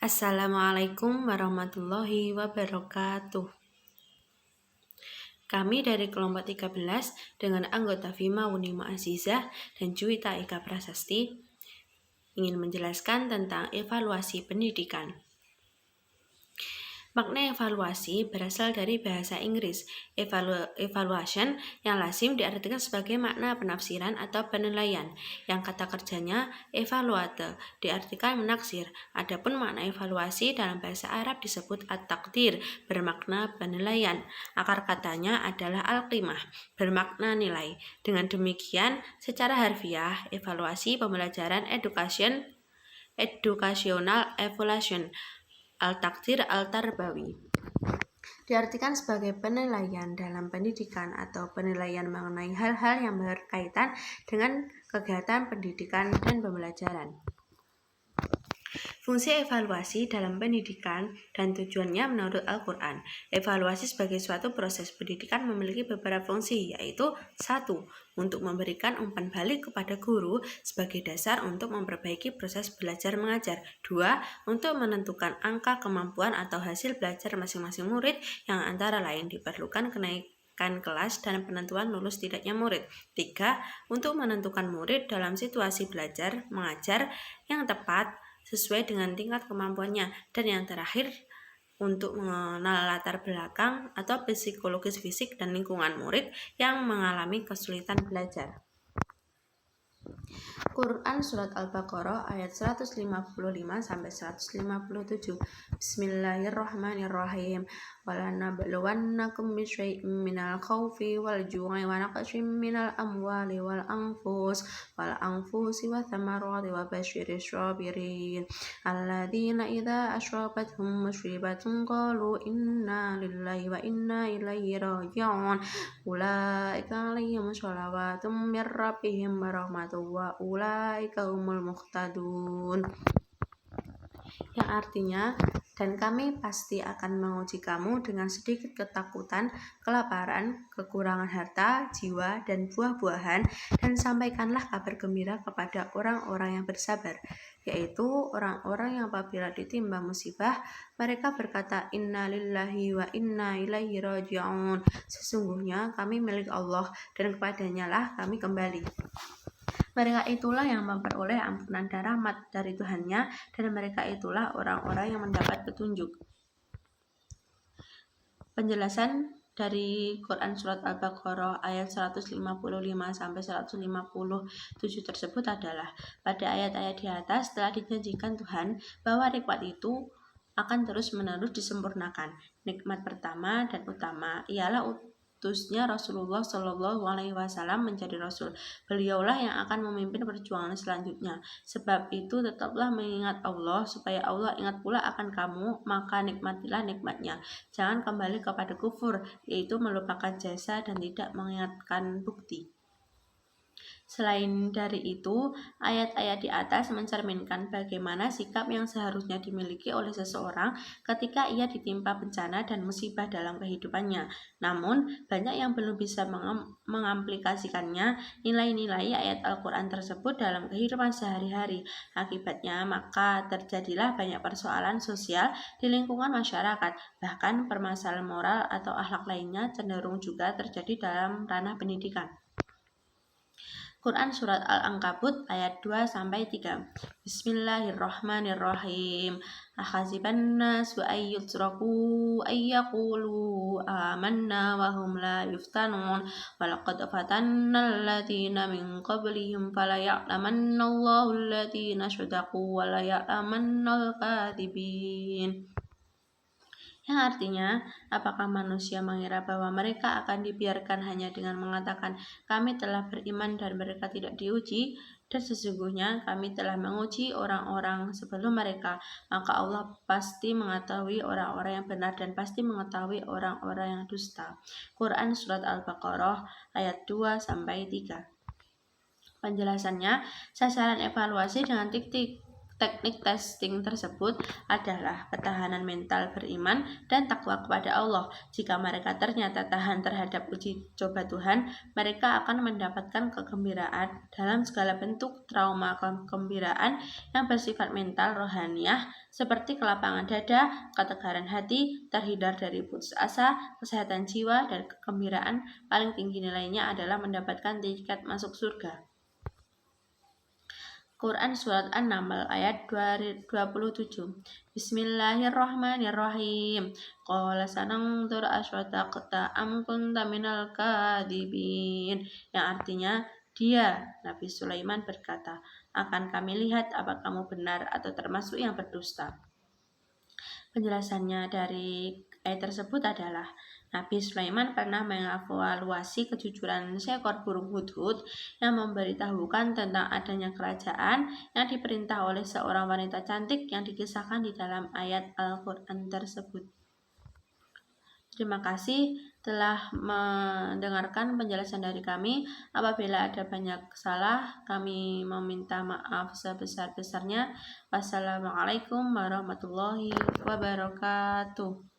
Assalamualaikum warahmatullahi wabarakatuh. Kami dari kelompok 13 dengan anggota Vima Wunima Azizah dan Juwita Eka Prasasti ingin menjelaskan tentang evaluasi pendidikan. Makna evaluasi berasal dari bahasa Inggris evaluation yang lazim diartikan sebagai makna penafsiran atau penilaian, yang kata kerjanya evaluate diartikan menaksir. Adapun makna evaluasi dalam bahasa Arab disebut at-taqdir, bermakna penilaian. Akar katanya adalah al-qimah, bermakna nilai. Dengan demikian, secara harfiah, evaluasi pembelajaran educational evaluation al-taqdir al-tarbawi diartikan sebagai penilaian dalam pendidikan atau penilaian mengenai hal-hal yang berkaitan dengan kegiatan pendidikan dan pembelajaran. Fungsi evaluasi dalam pendidikan dan tujuannya menurut Al-Quran. Evaluasi sebagai suatu proses pendidikan memiliki beberapa fungsi, yaitu 1. Untuk memberikan umpan balik kepada guru sebagai dasar untuk memperbaiki proses belajar mengajar. 2. Untuk menentukan angka kemampuan atau hasil belajar masing-masing murid yang antara lain diperlukan kenaikan kelas dan penentuan lulus tidaknya murid. 3. Untuk menentukan murid dalam situasi belajar mengajar yang tepat sesuai dengan tingkat kemampuannya. Dan yang terakhir, untuk mengenal latar belakang atau psikologis fisik dan lingkungan murid yang mengalami kesulitan belajar. Quran Surat Al-Baqarah ayat 155 sampai 157. Bismillahirrahmanirrahim. Walanabluwannakum bisyai'in minal khawfi wal ju'i wa naqshin minal amwali wal anfusi wa thamarati wa basyiris sabirin alladzina idza asrabathum musibatun qalu inna lillahi wa inna ilaihi raji'un ulaika alaihim shalawatun mir rabbihim wa rahmatullahi wa ulaika humul muhtadun, yang artinya, dan kami pasti akan menguji kamu dengan sedikit ketakutan, kelaparan, kekurangan harta, jiwa, dan buah-buahan, dan sampaikanlah kabar gembira kepada orang-orang yang bersabar, yaitu orang-orang yang apabila ditimpa musibah, mereka berkata, Inna lillahi wa inna ilaihi raji'un. Sesungguhnya kami milik Allah, dan kepadanya lah kami kembali. Mereka itulah yang memperoleh ampunan dan rahmat dari Tuhannya, dan mereka itulah orang-orang yang mendapat petunjuk. Penjelasan dari Quran Surat Al-Baqarah ayat 155 sampai 157 tersebut adalah, pada ayat-ayat di atas telah dijanjikan Tuhan bahwa nikmat itu akan terus-menerus disempurnakan. Nikmat pertama dan utama ialah utusnya Rasulullah Shallallahu Alaihi Wasallam menjadi Rasul. Beliaulah yang akan memimpin perjuangan selanjutnya. Sebab itu tetaplah mengingat Allah, supaya Allah ingat pula akan kamu, maka nikmatilah nikmatnya. Jangan kembali kepada kufur, yaitu melupakan jasa dan tidak mengingatkan bukti. Selain dari itu, ayat-ayat di atas mencerminkan bagaimana sikap yang seharusnya dimiliki oleh seseorang ketika ia ditimpa bencana dan musibah dalam kehidupannya. Namun, banyak yang belum bisa mengaplikasikannya nilai-nilai ayat Al-Quran tersebut dalam kehidupan sehari-hari. Akibatnya, maka terjadilah banyak persoalan sosial di lingkungan masyarakat. Bahkan permasalahan moral atau akhlak lainnya cenderung juga terjadi dalam ranah pendidikan. Quran Surat Al-Ankabut ayat 2-3. Bismillahirrahmanirrahim. Ahasiban nasu ayyutraku ayyaqulu amanna wa hum la yuftanun walaqad fatanna alladziina min qablihim fala ya'lamanna Allahu alladziina shadaqu wa la ya'lamanna al-kadhibin. Yang artinya, apakah manusia mengira bahwa mereka akan dibiarkan hanya dengan mengatakan kami telah beriman dan mereka tidak diuji? Dan sesungguhnya kami telah menguji orang-orang sebelum mereka, maka Allah pasti mengetahui orang-orang yang benar dan pasti mengetahui orang-orang yang dusta. Quran Surat Al-Baqarah ayat 2-3. Penjelasannya, sasaran evaluasi dengan Teknik testing tersebut adalah ketahanan mental beriman dan takwa kepada Allah. Jika mereka ternyata tahan terhadap uji coba Tuhan, mereka akan mendapatkan kegembiraan dalam segala bentuk trauma kegembiraan yang bersifat mental rohaniah, seperti kelapangan dada, ketegaran hati, terhindar dari putus asa, kesehatan jiwa, dan kegembiraan paling tinggi nilainya adalah mendapatkan tiket masuk surga. Quran Surat An-Naml ayat 27. Bismillahirrahmanirrahim. Qala sananzur asyadaqta am kunta minal kadibin. Yang artinya, Nabi Sulaiman berkata, akan kami lihat apa kamu benar atau termasuk yang berdusta. Penjelasannya dari ayat tersebut adalah Nabi Sulaiman pernah mengevaluasi kejujuran seekor burung hudhud yang memberitahukan tentang adanya kerajaan yang diperintah oleh seorang wanita cantik yang dikisahkan di dalam ayat Al-Quran tersebut. Terima kasih telah mendengarkan penjelasan dari kami. Apabila ada banyak salah, kami meminta maaf sebesar-besarnya. Wassalamualaikum warahmatullahi wabarakatuh.